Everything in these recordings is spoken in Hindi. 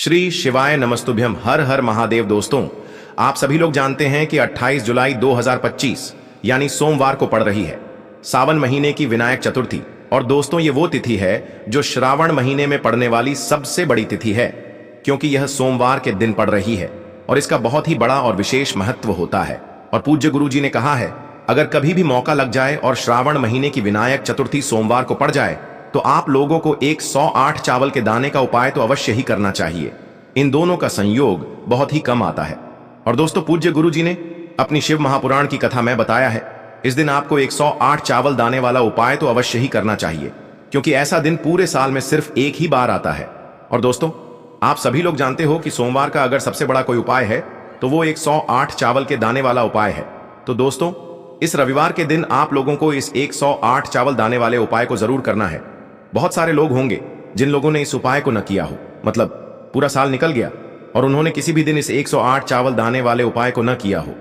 श्री शिवाय नमस्तुभ्यम। हर हर महादेव। दोस्तों, आप सभी लोग जानते हैं कि 28 जुलाई 2025 यानी सोमवार को पड़ रही है सावन महीने की विनायक चतुर्थी। और दोस्तों, ये वो तिथि है जो श्रावण महीने में पड़ने वाली सबसे बड़ी तिथि है, क्योंकि यह सोमवार के दिन पड़ रही है और इसका बहुत ही बड़ा और विशेष महत्व होता है। और पूज्य गुरु जी ने कहा है, अगर कभी भी मौका लग जाए और श्रावण महीने की विनायक चतुर्थी सोमवार को पड़ जाए तो आप लोगों को 108 चावल के दाने का उपाय तो अवश्य ही करना चाहिए। इन दोनों का संयोग बहुत ही कम आता है। और दोस्तों, पूज्य गुरु जी ने अपनी शिव महापुराण की कथा में बताया है, इस दिन आपको 108 चावल दाने वाला उपाय तो अवश्य ही करना चाहिए, क्योंकि ऐसा दिन पूरे साल में सिर्फ एक ही बार आता है। और दोस्तों, आप सभी लोग जानते हो कि सोमवार का अगर सबसे बड़ा कोई उपाय है तो वो 108 चावल के दाने वाला उपाय है। तो दोस्तों, इस रविवार के दिन आप लोगों को इस 108 चावल दाने वाले उपाय को जरूर करना है। बहुत सारे लोग होंगे जिन लोगों ने इस उपाय को न किया हो, मतलब पूरा साल निकल गया और उन्होंने किसी भी दिन इस 108 चावल दाने वाले उपाय को न किया हो।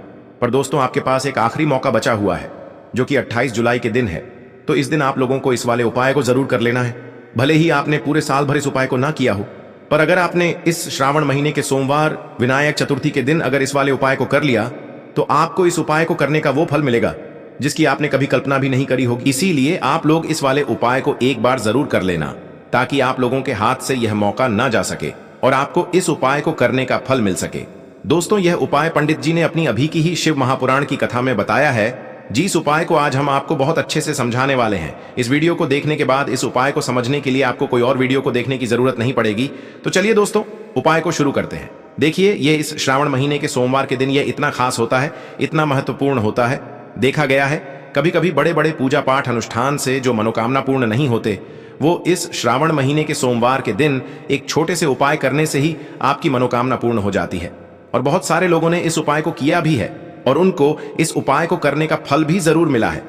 पर दोस्तों, आपके पास एक आखिरी मौका बचा हुआ है, जो कि 28 जुलाई के दिन है। तो इस दिन आप लोगों को इस वाले उपाय को जरूर कर लेना है। भले ही आपने पूरे साल भर इस उपाय को ना किया हो, पर अगर आपने इस श्रावण महीने के सोमवार विनायक चतुर्थी के दिन अगर इस वाले उपाय को कर लिया तो आपको इस उपाय को करने का वो फल मिलेगा जिसकी आपने कभी कल्पना भी नहीं करी होगी। इसीलिए आप लोग इस वाले उपाय को एक बार जरूर कर लेना, ताकि आप लोगों के हाथ से यह मौका ना जा सके और आपको इस उपाय को करने का फल मिल सके। दोस्तों, यह उपाय पंडित जी ने अपनी अभी की ही शिव महापुराण की कथा में बताया है। जिस उपाय को आज हम आपको बहुत अच्छे से समझाने वाले हैं। इस वीडियो को देखने के बाद इस उपाय को समझने के लिए आपको कोई और वीडियो को देखने की जरूरत नहीं पड़ेगी। तो चलिए दोस्तों, उपाय को शुरू करते हैं। देखिए, ये इस श्रावण महीने के सोमवार के दिन ये इतना खास होता है, इतना महत्वपूर्ण होता है। देखा गया है कभी कभी बड़े बड़े पूजा पाठ अनुष्ठान से जो मनोकामना पूर्ण नहीं होते, वो इस श्रावण महीने के सोमवार के दिन एक छोटे से उपाय करने से ही आपकी मनोकामना पूर्ण हो जाती है। और बहुत सारे लोगों ने इस उपाय को किया भी है और उनको इस उपाय को करने का फल भी जरूर मिला है।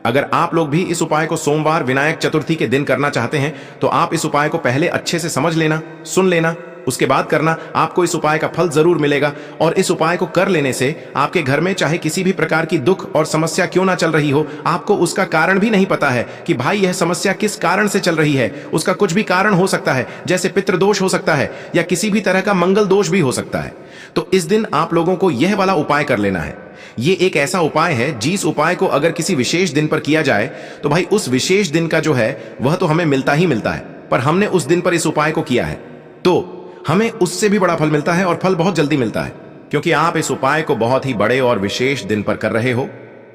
अगर आप लोग भी इस उपाय को सोमवार विनायक चतुर्थी के दिन करना चाहते हैं तो आप इस उपाय को पहले अच्छे से समझ लेना, सुन लेना, उसके बाद करना। आपको इस उपाय का फल जरूर मिलेगा। और इस उपाय को कर लेने से आपके घर में चाहे किसी भी प्रकार की दुख और समस्या क्यों ना चल रही हो, आपको उसका कारण भी नहीं पता है कि भाई यह समस्या किस कारण से चल रही है। उसका कुछ भी कारण हो सकता है, जैसे पितृदोष हो सकता है या किसी भी तरह का मंगल दोष भी हो सकता है। तो इस दिन आप लोगों को यह वाला उपाय कर लेना है। ये एक ऐसा उपाय है जिस उपाय को अगर किसी विशेष दिन पर किया जाए तो भाई उस विशेष दिन का जो है वह तो हमें मिलता ही मिलता है, पर हमने उस दिन पर इस उपाय को किया है तो हमें उससे भी बड़ा फल मिलता है और फल बहुत जल्दी मिलता है, क्योंकि आप इस उपाय को बहुत ही बड़े और विशेष दिन पर कर रहे हो।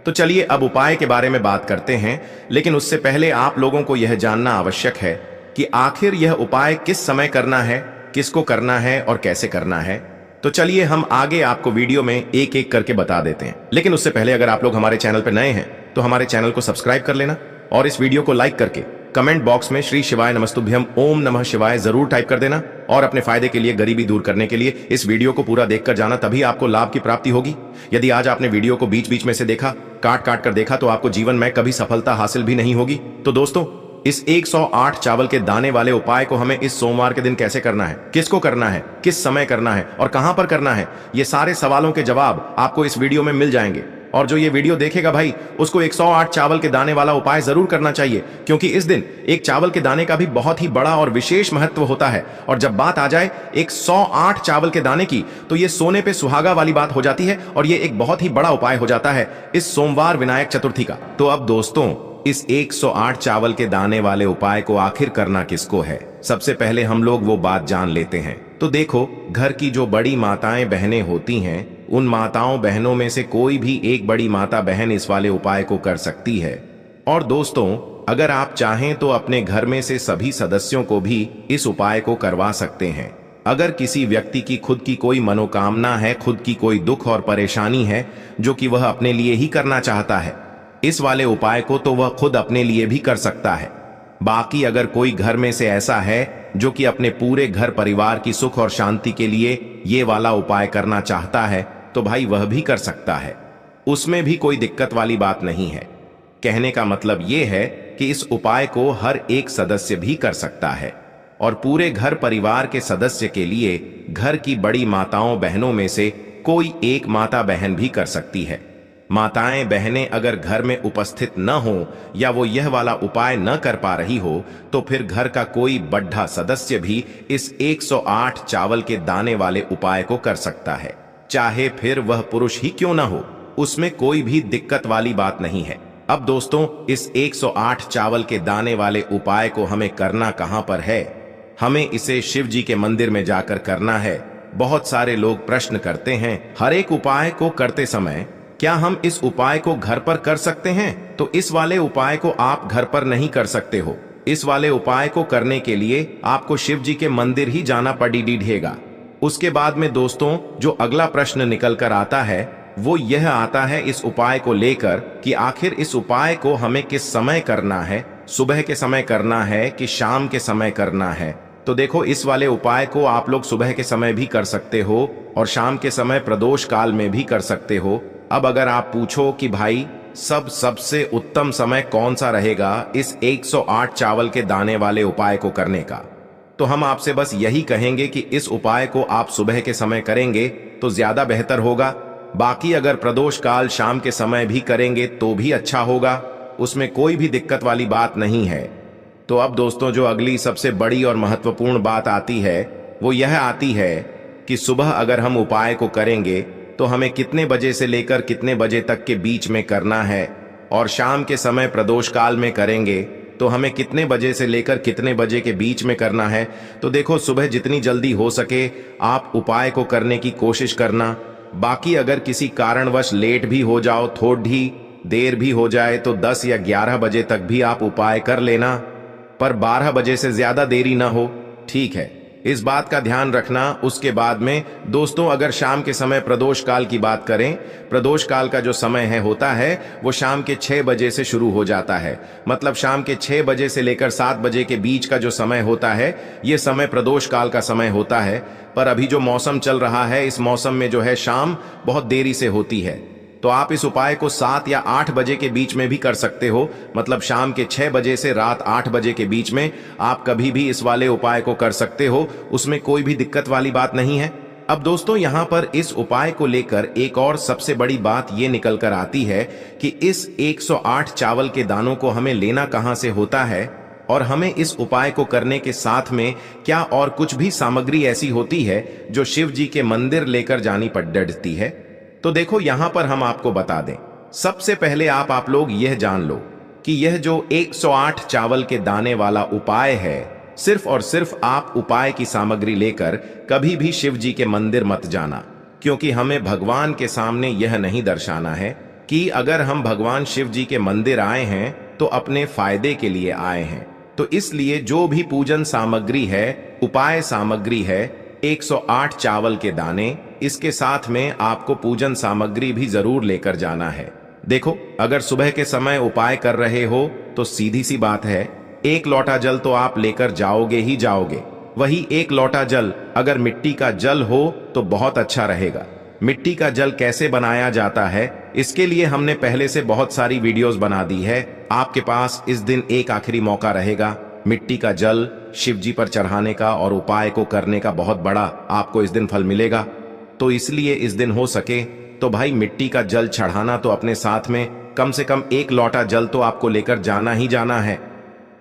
तो चलिए अब उपाय के बारे में बात करते हैं, लेकिन उससे पहले आप लोगों को यह जानना आवश्यक है कि आखिर यह उपाय किस समय करना है, किसको करना है और कैसे करना है। तो चलिए हम आगे आपको वीडियो में एक एक करके बता देते हैं। लेकिन उससे पहले अगर आप लोग हमारे चैनल पर नए हैं तो हमारे चैनल को सब्सक्राइब कर लेना और इस वीडियो को लाइक करके कमेंट बॉक्स में श्री शिवाय नमस्तुभ्यम ओम नमः शिवाय जरूर टाइप कर देना। और अपने फायदे के लिए, गरीबी दूर करने के लिए इस वीडियो को पूरा देखकर जाना, तभी आपको लाभ की प्राप्ति होगी। यदि आज आपने वीडियो को बीच बीच में से देखा, काट काट कर देखा, तो आपको जीवन में कभी सफलता हासिल भी नहीं होगी। तो दोस्तों, इस 108 चावल के दाने वाले उपाय को हमें इस सोमवार के दिन कैसे करना है, किसको करना है, किस समय करना है और कहां पर करना है, ये सारे सवालों के जवाब आपको इस वीडियो में मिल जाएंगे। और जो ये वीडियो देखेगा भाई, उसको 108 चावल के दाने वाला उपाय जरूर करना चाहिए, क्योंकि इस दिन एक चावल के दाने का भी बहुत ही बड़ा और विशेष महत्व होता है। और जब बात आ जाए 108 चावल के दाने की, तो ये सोने पे सुहागा वाली बात हो जाती है और ये एक बहुत ही बड़ा उपाय हो जाता है इस सोमवार विनायक चतुर्थी का। तो अब दोस्तों, इस 108 चावल के दाने वाले उपाय को आखिर करना किसको है, सबसे पहले हम लोग वो बात जान लेते हैं। तो देखो, घर की जो बड़ी माताएं बहनें होती हैं, उन माताओं बहनों में से कोई भी एक बड़ी माता बहन इस वाले उपाय को कर सकती है। और दोस्तों, अगर आप चाहें तो अपने घर में से सभी सदस्यों को भी इस उपाय को करवा सकते हैं। अगर किसी व्यक्ति की खुद की कोई मनोकामना है, खुद की कोई दुख और परेशानी है जो कि वह अपने लिए ही करना चाहता है, इस वाले उपाय को तो वह खुद अपने लिए भी कर सकता है। बाकी अगर कोई घर में से ऐसा है जो कि अपने पूरे घर परिवार की सुख और शांति के लिए ये वाला उपाय करना चाहता है, तो भाई वह भी कर सकता है। उसमें भी कोई दिक्कत वाली बात नहीं है। कहने का मतलब ये है कि इस उपाय को हर एक सदस्य भी कर सकता है और पूरे घर परिवार के सदस्य के लिए घर की बड़ी माताओं बहनों में से कोई एक माता बहन भी कर सकती है। माताएं बहनें अगर घर में उपस्थित न हो या वो यह वाला उपाय न कर पा रही हो तो फिर घर का कोई बड्ढा सदस्य भी इस 108 चावल के दाने वाले उपाय को कर सकता है, चाहे फिर वह पुरुष ही क्यों ना हो। उसमें कोई भी दिक्कत वाली बात नहीं है। अब दोस्तों, इस 108 चावल के दाने वाले उपाय को हमें करना कहां पर है? हमें इसे शिव जी के मंदिर में जाकर करना है। बहुत सारे लोग प्रश्न करते हैं, हर एक उपाय को करते समय क्या हम इस उपाय को घर पर कर सकते हैं? तो इस वाले उपाय को आप घर पर नहीं कर सकते हो। इस वाले उपाय को करने के लिए आपको शिव जी के मंदिर ही जाना पड़ेगा। उसके बाद में दोस्तों, जो अगला प्रश्न निकल कर आता है वो यह आता है इस उपाय को लेकर कि आखिर इस उपाय को हमें किस समय करना है, सुबह के समय करना है कि शाम के समय करना है। तो देखो, इस वाले उपाय को आप लोग सुबह के समय भी कर सकते हो और शाम के समय प्रदोष काल में भी कर सकते हो। अब अगर आप पूछो कि भाई सबसे उत्तम समय कौन सा रहेगा इस 108 चावल के दाने वाले उपाय को करने का, तो हम आपसे बस यही कहेंगे कि इस उपाय को आप सुबह के समय करेंगे तो ज्यादा बेहतर होगा। बाकी अगर प्रदोष काल शाम के समय भी करेंगे तो भी अच्छा होगा, उसमें कोई भी दिक्कत वाली बात नहीं है। तो अब दोस्तों, जो अगली सबसे बड़ी और महत्वपूर्ण बात आती है वो यह आती है कि सुबह अगर हम उपाय को करेंगे तो हमें कितने बजे से लेकर कितने बजे तक के बीच में करना है, और शाम के समय प्रदोष काल में करेंगे तो हमें कितने बजे से लेकर कितने बजे के बीच में करना है। तो देखो, सुबह जितनी जल्दी हो सके आप उपाय को करने की कोशिश करना। बाकी अगर किसी कारणवश लेट भी हो जाओ, थोड़ी देर भी हो जाए तो 10 या 11 बजे तक भी आप उपाय कर लेना, पर 12 बजे से ज्यादा देरी ना हो, ठीक है? इस बात का ध्यान रखना। उसके बाद में दोस्तों, अगर शाम के समय प्रदोष काल की बात करें, प्रदोष काल का जो समय होता है वो शाम के 6 बजे से शुरू हो जाता है। मतलब शाम के 6 बजे से लेकर 7 बजे के बीच का जो समय होता है ये समय प्रदोष काल का समय होता है। पर अभी जो मौसम चल रहा है, इस मौसम में जो है शाम बहुत देरी से होती है, तो आप इस उपाय को 7 या 8 बजे के बीच में भी कर सकते हो। मतलब शाम के 6 बजे से रात 8 बजे के बीच में आप कभी भी इस वाले उपाय को कर सकते हो, उसमें कोई भी दिक्कत वाली बात नहीं है। अब दोस्तों, यहां पर इस उपाय को लेकर एक और सबसे बड़ी बात ये निकल कर आती है कि इस 108 चावल के दानों को हमें लेना कहां से होता है, और हमें इस उपाय को करने के साथ में क्या और कुछ भी सामग्री ऐसी होती है जो शिव जी के मंदिर लेकर जानी पड़ती है। तो देखो, यहां पर हम आपको बता दें, सबसे पहले आप लोग यह जान लो कि यह जो 108 चावल के दाने वाला उपाय है, सिर्फ और सिर्फ आप उपाय की सामग्री लेकर कभी भी शिव जी के मंदिर मत जाना, क्योंकि हमें भगवान के सामने यह नहीं दर्शाना है कि अगर हम भगवान शिव जी के मंदिर आए हैं तो अपने फायदे के लिए आए हैं। तो इसलिए जो भी पूजन सामग्री है, उपाय सामग्री है, 108 चावल के दाने, इसके साथ में आपको पूजन सामग्री भी जरूर लेकर जाना है। देखो, अगर सुबह के समय उपाय कर रहे हो तो सीधी सी बात है, 1 लोटा जल तो आप लेकर जाओगे ही जाओगे। वही 1 लोटा जल अगर मिट्टी का जल हो तो बहुत अच्छा रहेगा। मिट्टी का जल कैसे बनाया जाता है, इसके लिए हमने पहले से बहुत सारी वीडियोस बना दी है। आपके पास इस दिन एक आखिरी मौका रहेगा मिट्टी का जल शिव जी पर चढ़ाने का और उपाय को करने का, बहुत बड़ा आपको इस दिन फल मिलेगा। तो इसलिए इस दिन हो सके तो भाई मिट्टी का जल चढ़ाना तो अपने साथ में कम से कम 1 लोटा जल तो आपको लेकर जाना ही जाना है।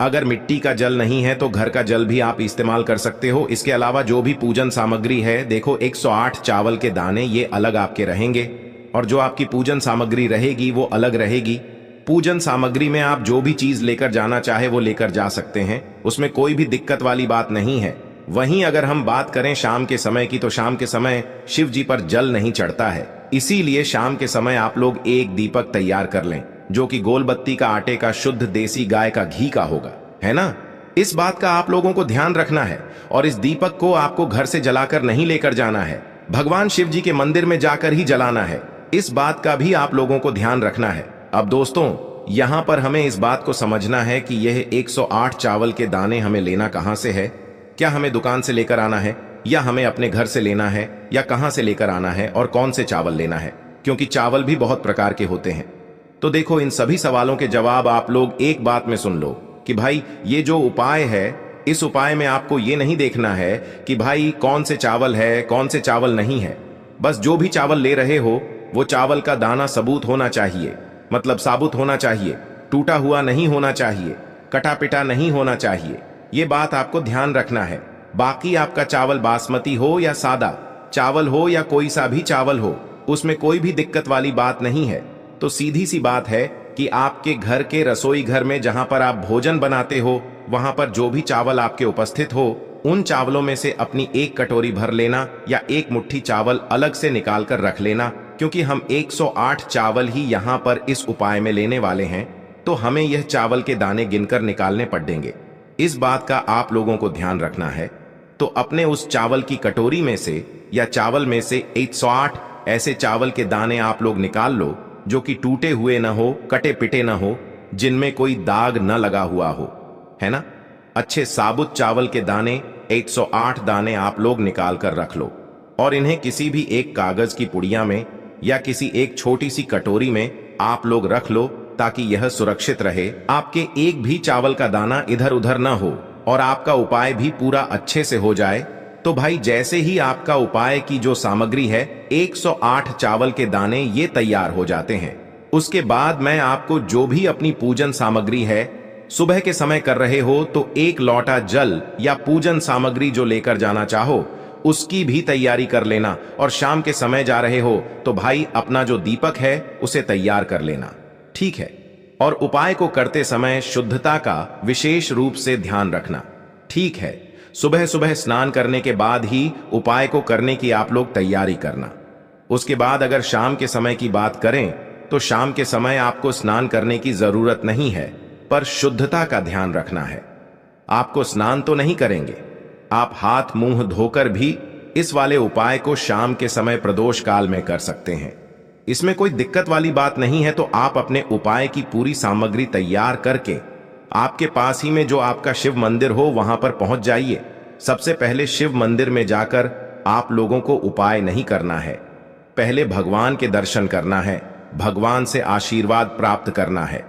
अगर मिट्टी का जल नहीं है तो घर का जल भी आप इस्तेमाल कर सकते हो। इसके अलावा जो भी पूजन सामग्री है, देखो 108 चावल के दाने ये अलग आपके रहेंगे, और जो आपकी पूजन सामग्री रहेगी वो अलग रहेगी। पूजन सामग्री में आप जो भी चीज लेकर जाना चाहे वो लेकर जा सकते हैं, उसमें कोई भी दिक्कत वाली बात नहीं है। वहीं अगर हम बात करें शाम के समय की, तो शाम के समय शिव जी पर जल नहीं चढ़ता है, इसीलिए शाम के समय आप लोग एक दीपक तैयार कर लें जो कि गोलबत्ती का आटे का शुद्ध देसी गाय का घी का होगा, है ना? इस बात का आप लोगों को ध्यान रखना है। और इस दीपक को आपको घर से जलाकर नहीं लेकर जाना है, भगवान शिव जी के मंदिर में जाकर ही जलाना है। इस बात का भी आप लोगों को ध्यान रखना है। अब दोस्तों, यहां पर हमें इस बात को समझना है कि यह 108 चावल के दाने हमें लेना कहां से है। क्या हमें दुकान से लेकर आना है, या हमें अपने घर से लेना है, या कहां से लेकर आना है, और कौन से चावल लेना है, क्योंकि चावल भी बहुत प्रकार के होते हैं। तो देखो, इन सभी सवालों के जवाब आप लोग एक बात में सुन लो कि भाई ये जो उपाय है, इस उपाय में आपको ये नहीं देखना है कि भाई कौन से चावल है, कौन से चावल नहीं है। बस जो भी चावल ले रहे हो वो चावल का दाना सबूत होना चाहिए, मतलब साबुत होना चाहिए, टूटा हुआ नहीं होना चाहिए, कटा पिटा नहीं होना चाहिए। ये बात आपको ध्यान रखना है। बाकी आपका चावल बासमती हो या सादा चावल हो या कोई सा भी चावल हो, उसमें कोई भी दिक्कत वाली बात नहीं है। तो सीधी सी बात है कि आपके घर के रसोई घर में जहां पर आप भोजन बनाते हो, वहां पर जो भी चावल आपके उपस्थित हो, उन चावलों में से अपनी एक कटोरी भर लेना या एक मुट्ठी चावल अलग से निकाल कर रख लेना, क्योंकि हम 108 चावल ही यहाँ पर इस उपाय में लेने वाले हैं, तो हमें यह चावल के दाने गिनकर निकालने पड़ेंगे। इस बात का आप लोगों को ध्यान रखना है। तो अपने उस चावल की कटोरी में से या चावल में से 108 ऐसे चावल के दाने आप लोग निकाल लो जो कि टूटे हुए ना हो, कटे पिटे ना हो, जिनमें कोई दाग न लगा हुआ हो, है ना। अच्छे साबुत चावल के दाने 108 दाने आप लोग निकाल कर रख लो और इन्हें किसी भी एक कागज की पुड़िया में या किसी एक छोटी सी कटोरी में आप लोग रख लो, ताकि यह सुरक्षित रहे, आपके एक भी चावल का दाना इधर उधर ना हो और आपका उपाय भी पूरा अच्छे से हो जाए। तो भाई जैसे ही आपका उपाय की जो सामग्री है 108 चावल के दाने ये तैयार हो जाते हैं, उसके बाद मैं आपको जो भी अपनी पूजन सामग्री है, सुबह के समय कर रहे हो तो एक लोटा जल या पूजन सामग्री जो लेकर जाना चाहो उसकी भी तैयारी कर लेना, और शाम के समय जा रहे हो तो भाई अपना जो दीपक है उसे तैयार कर लेना, ठीक है। और उपाय को करते समय शुद्धता का विशेष रूप से ध्यान रखना, ठीक है। सुबह सुबह स्नान करने के बाद ही उपाय को करने की आप लोग तैयारी करना। उसके बाद अगर शाम के समय की बात करें तो शाम के समय आपको स्नान करने की जरूरत नहीं है, पर शुद्धता का ध्यान रखना है। आपको स्नान तो नहीं करेंगे, आप हाथ मुंह धोकर भी इस वाले उपाय को शाम के समय प्रदोष काल में कर सकते हैं। इसमें कोई दिक्कत वाली बात नहीं है। तो आप अपने उपाय की पूरी सामग्री तैयार करके आपके पास ही में जो आपका शिव मंदिर हो वहां पर पहुंच जाइए। सबसे पहले शिव मंदिर में जाकर आप लोगों को उपाय नहीं करना है, पहले भगवान के दर्शन करना है, भगवान से आशीर्वाद प्राप्त करना है,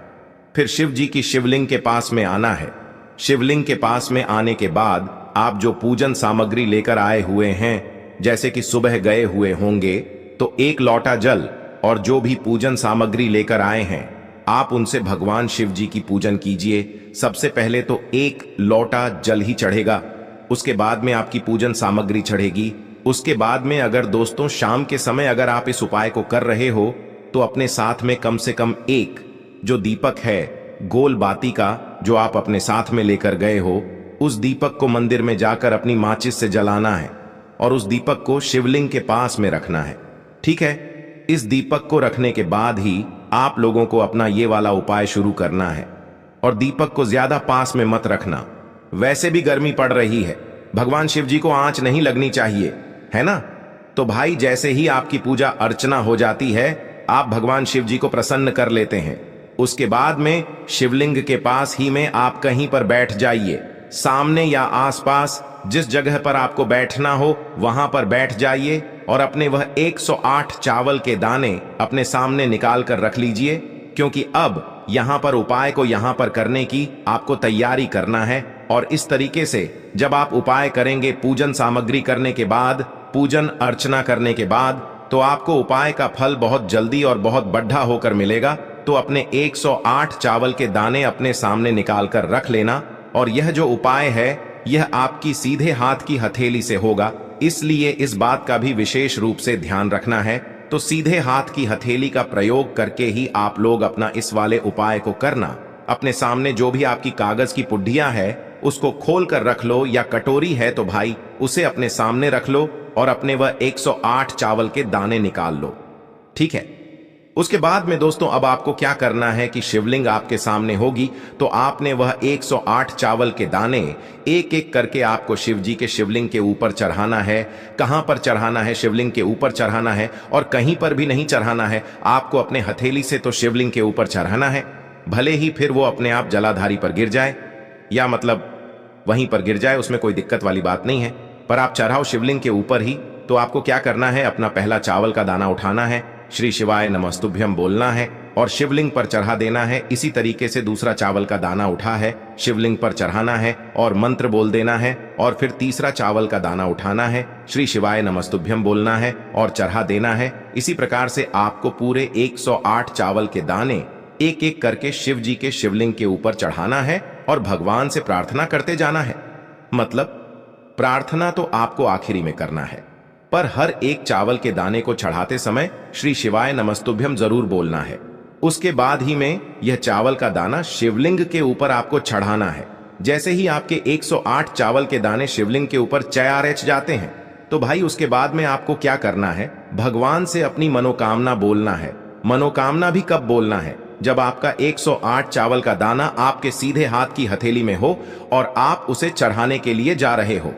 फिर शिव जी की शिवलिंग के पास में आना है। शिवलिंग के पास में आने के बाद आप जो पूजन सामग्री लेकर आए हुए हैं, जैसे कि सुबह गए हुए होंगे तो एक लोटा जल और जो भी पूजन सामग्री लेकर आए हैं आप उनसे भगवान शिव जी की पूजन कीजिए। सबसे पहले तो एक लोटा जल ही चढ़ेगा, उसके बाद में आपकी पूजन सामग्री चढ़ेगी। उसके बाद में अगर दोस्तों शाम के समय अगर आप इस उपाय को कर रहे हो तो अपने साथ में कम से कम एक जो दीपक है गोल बाती का जो आप अपने साथ में लेकर गए हो, उस दीपक को मंदिर में जाकर अपनी माचिस से जलाना है और उस दीपक को शिवलिंग के पास में रखना है, ठीक है। इस दीपक को रखने के बाद ही आप लोगों को अपना ये वाला उपाय शुरू करना है और दीपक को ज्यादा पास में मत रखना। वैसे भी गर्मी पड़ रही है, भगवान शिव जी को आंच नहीं लगनी चाहिए, है ना। तो भाई जैसे ही आपकी पूजा अर्चना हो जाती है आप भगवान शिव जी को प्रसन्न कर लेते हैं। उसके बाद में शिवलिंग के पास ही में आप कहीं पर बैठ जाइए, सामने या आसपास जिस जगह पर आपको बैठना हो वहां पर बैठ जाइए और अपने वह 108 चावल के दाने अपने सामने निकाल कर रख लीजिए, क्योंकि अब यहां पर उपाय को यहां पर करने की आपको तैयारी करना है। और इस तरीके से जब आप उपाय करेंगे पूजन सामग्री करने के बाद, पूजन अर्चना करने के बाद, तो आपको उपाय का फल बहुत जल्दी और बहुत बढ़ा होकर मिलेगा। तो अपने 108 चावल के दाने अपने सामने निकाल कर रख लेना। और यह जो उपाय है यह आपकी सीधे हाथ की हथेली से होगा, इसलिए इस बात का भी विशेष रूप से ध्यान रखना है। तो सीधे हाथ की हथेली का प्रयोग करके ही आप लोग अपना इस वाले उपाय को करना। अपने सामने जो भी आपकी कागज की पुड्डियां है उसको खोल कर रख लो, या कटोरी है तो भाई उसे अपने सामने रख लो और अपने वह 108 चावल के दाने निकाल लो, ठीक है। उसके बाद में दोस्तों अब आपको क्या करना है कि शिवलिंग आपके सामने होगी, तो आपने वह 108 चावल के दाने एक एक करके आपको शिव जी के शिवलिंग के ऊपर चढ़ाना है। कहां पर चढ़ाना है? शिवलिंग के ऊपर चढ़ाना है, और कहीं पर भी नहीं चढ़ाना है, आपको अपने हथेली से तो शिवलिंग के ऊपर चढ़ाना है। भले ही फिर वो अपने आप जलाधारी पर गिर जाए, या मतलब वहीं पर गिर जाए, उसमें कोई दिक्कत वाली बात नहीं है, पर आप चढ़ाओ शिवलिंग के ऊपर ही। तो आपको क्या करना है, अपना पहला चावल का दाना उठाना है, श्री शिवाय नमस्तुभ्यम बोलना है, और शिवलिंग पर चढ़ा देना है। इसी तरीके से दूसरा चावल का दाना उठा है, शिवलिंग पर चढ़ाना है और मंत्र बोल देना है। और फिर तीसरा चावल का दाना उठाना है, श्री शिवाय नमस्तुभ्यम बोलना है और चढ़ा देना है। इसी प्रकार से आपको पूरे 108 चावल के दाने एक एक करके शिव जी के शिवलिंग के ऊपर चढ़ाना है और भगवान से प्रार्थना करते जाना है। मतलब प्रार्थना तो आपको आखिरी में करना है, पर हर एक चावल के दाने को चढ़ाते समय श्री शिवाय नमस्तुभ्यम जरूर बोलना है। उसके बाद ही में यह चावल का दाना शिवलिंग के ऊपर आपको चढ़ाना है। जैसे ही आपके 108 चावल के दाने शिवलिंग के ऊपर चढ़ जाते हैं, तो भाई उसके बाद में आपको क्या करना है, भगवान से अपनी मनोकामना बोलना है। मनोकामना भी कब बोलना है, जब आपका 108 चावल का दाना आपके सीधे हाथ की हथेली में हो और आप उसे चढ़ाने के लिए जा रहे हो।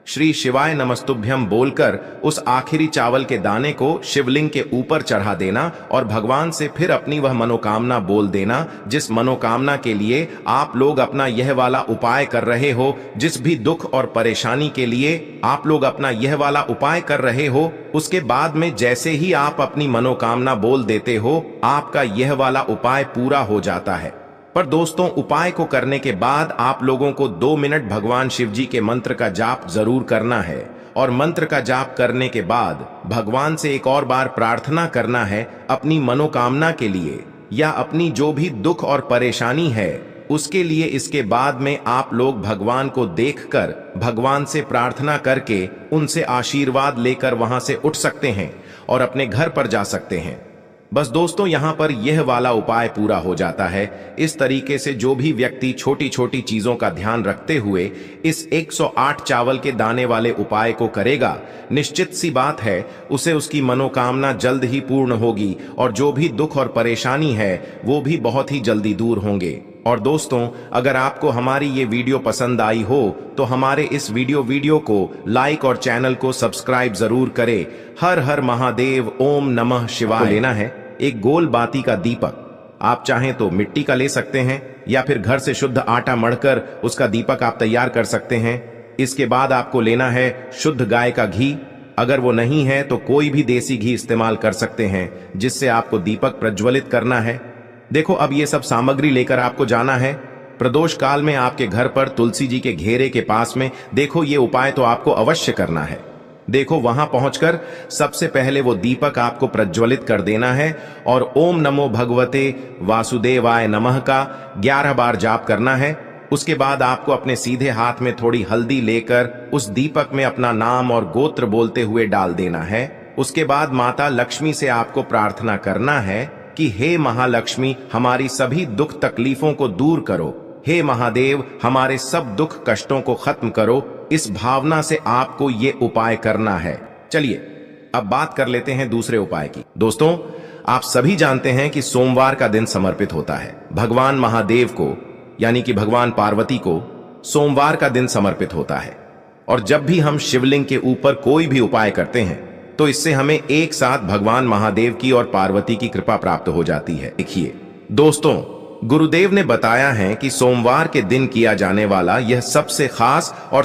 श्री शिवाय नमस्तुभ्यम बोलकर उस आखिरी चावल के दाने को शिवलिंग के ऊपर चढ़ा देना और भगवान से फिर अपनी वह मनोकामना बोल देना, जिस मनोकामना के लिए आप लोग अपना यह वाला उपाय कर रहे हो। जिस भी दुख और परेशानी के लिए आप लोग अपना यह वाला उपाय कर रहे हो, उसके बाद में जैसे ही आप अपनी मनोकामना बोल देते हो, आपका यह वाला उपाय पूरा हो जाता है। पर दोस्तों, उपाय को करने के बाद आप लोगों को 2 मिनट भगवान शिव जी के मंत्र का जाप जरूर करना है। और मंत्र का जाप करने के बाद भगवान से एक और बार प्रार्थना करना है अपनी मनोकामना के लिए या अपनी जो भी दुख और परेशानी है उसके लिए। इसके बाद में आप लोग भगवान को देखकर भगवान से प्रार्थना करके उनसे आशीर्वाद लेकर वहां से उठ सकते हैं और अपने घर पर जा सकते हैं। बस दोस्तों, यहाँ पर यह वाला उपाय पूरा हो जाता है। इस तरीके से जो भी व्यक्ति छोटी छोटी चीजों का ध्यान रखते हुए इस 108 चावल के दाने वाले उपाय को करेगा, निश्चित सी बात है उसे उसकी मनोकामना जल्द ही पूर्ण होगी और जो भी दुख और परेशानी है वो भी बहुत ही जल्दी दूर होंगे। और दोस्तों, अगर आपको हमारी ये वीडियो पसंद आई हो तो हमारे इस वीडियो को लाइक और चैनल को सब्सक्राइब जरूर करें। हर हर महादेव, ओम नमः शिवाय। लेना है एक गोल बाती का दीपक। आप चाहें तो मिट्टी का ले सकते हैं या फिर घर से शुद्ध आटा मढ़कर उसका दीपक आप तैयार कर सकते हैं। इसके बाद आपको लेना है शुद्ध गाय का घी। अगर वो नहीं है तो कोई भी देसी घी इस्तेमाल कर सकते हैं, जिससे आपको दीपक प्रज्वलित करना है। देखो, अब ये सब सामग्री लेकर आपको जाना है प्रदोष काल में आपके घर पर तुलसी जी के घेरे के पास में। देखो, ये उपाय तो आपको अवश्य करना है। देखो, वहां पहुंचकर सबसे पहले वो दीपक आपको प्रज्वलित कर देना है और ओम नमो भगवते वासुदेवाय नमः का 11 बार जाप करना है। उसके बाद आपको अपने सीधे हाथ में थोड़ी हल्दी लेकर उस दीपक में अपना नाम और गोत्र बोलते हुए डाल देना है। उसके बाद माता लक्ष्मी से आपको प्रार्थना करना है कि हे महालक्ष्मी, हमारी सभी दुख तकलीफों को दूर करो। हे महादेव, हमारे सब दुख कष्टों को खत्म करो। इस भावना से आपको ये उपाय करना है। चलिए अब बात कर लेते हैं दूसरे उपाय की। दोस्तों, आप सभी जानते हैं कि सोमवार का दिन समर्पित होता है भगवान महादेव को, यानी कि भगवान पार्वती को सोमवार का दिन समर्पित होता है। और जब भी हम शिवलिंग के ऊपर कोई भी उपाय करते हैं तो इससे हमें एक साथ भगवान महादेव की और पार्वती की कृपा प्राप्त हो जाती है। देखिए दोस्तों, गुरुदेव ने बताया है कि सोमवार के दिन किया जाने वाला यह सबसे खास और